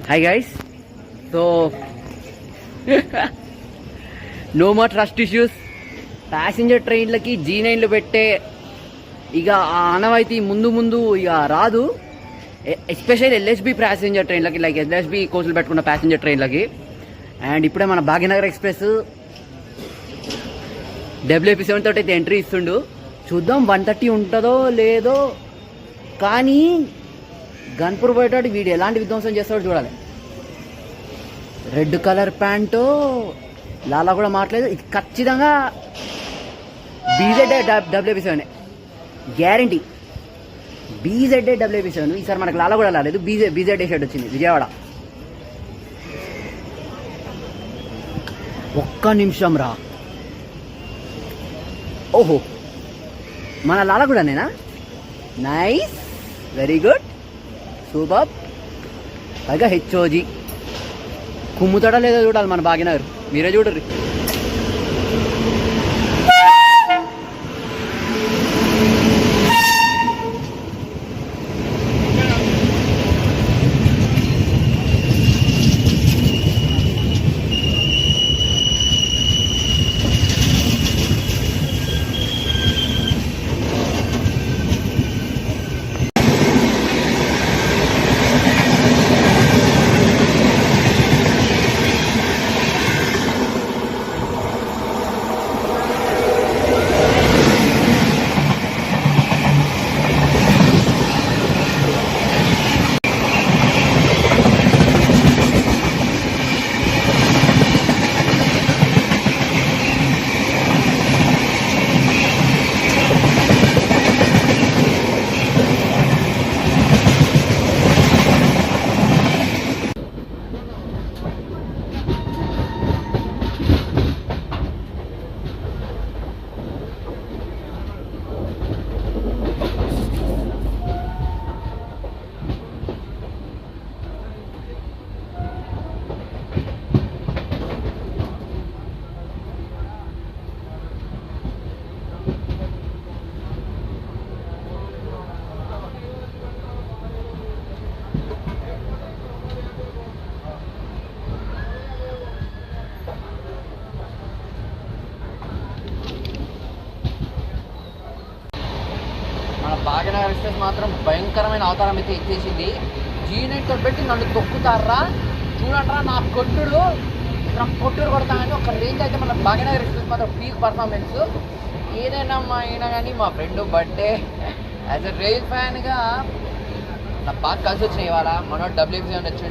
Hi guys. So no more trust issues. Passenger ట్రైన్లకి G9లు పెట్టే ఇక ఆ ఆనవాయితీ ముందు ముందు ఇక రాదు. ఎస్పెషల్లీ ఎల్హెచ్బి ప్యాసింజర్ ట్రైన్లకి, లైక్ ఎల్హెచ్బి కోచ్లు పెట్టుకున్న ప్యాసింజర్ ట్రైన్లకి. అండ్ ఇప్పుడే మన భాగ్యనగర్ ఎక్స్ప్రెస్ WP7 తోటి అయితే ఎంట్రీ ఇస్తుండు. చూద్దాం 130 ఉంటుందో లేదో. కానీ గన్పూర్ పోయేటట్టు వీడు ఎలాంటి విధ్వంసం చేస్తాడో చూడాలి. రెడ్ కలర్ ప్యాంటు లాలా కూడా మాట్లేదు. ఇది ఖచ్చితంగా BZ WP7 guarantee. BZ WP7. ఈసారి మనకు లాలా కూడా రాలేదు, BZ షర్ట్ వచ్చింది విజయవాడ. ఒక్క నిమిషం రా. ఓహో, మన లాలా కూడా నేనా? Nice, very good, super. పైగా HOG కుమ్ముతాడా లేదో చూడాలి మన భాగ్యనగర్. మీరే చూడరు. భాగ్యనగర్ ఎక్స్ప్రెస్ మాత్రం భయంకరమైన అవతారం అయితే ఎత్తేసింది. G9తో పెట్టి నన్ను తొక్కుతారా చూడండిరా. నా కొట్టుడు కొడతానని ఒక రేంజ్ అయితే మన భాగ్యనగర్ ఎక్స్ప్రెస్ మాత్రం పీక్ పర్ఫార్మెన్స్. ఏదైనా అయినా కానీ మా friend birthday as a rail ఫ్యాన్గా నాకు బాగా కలిసి వచ్చినాయి. ఇవాళ మన WP7 వచ్చింది.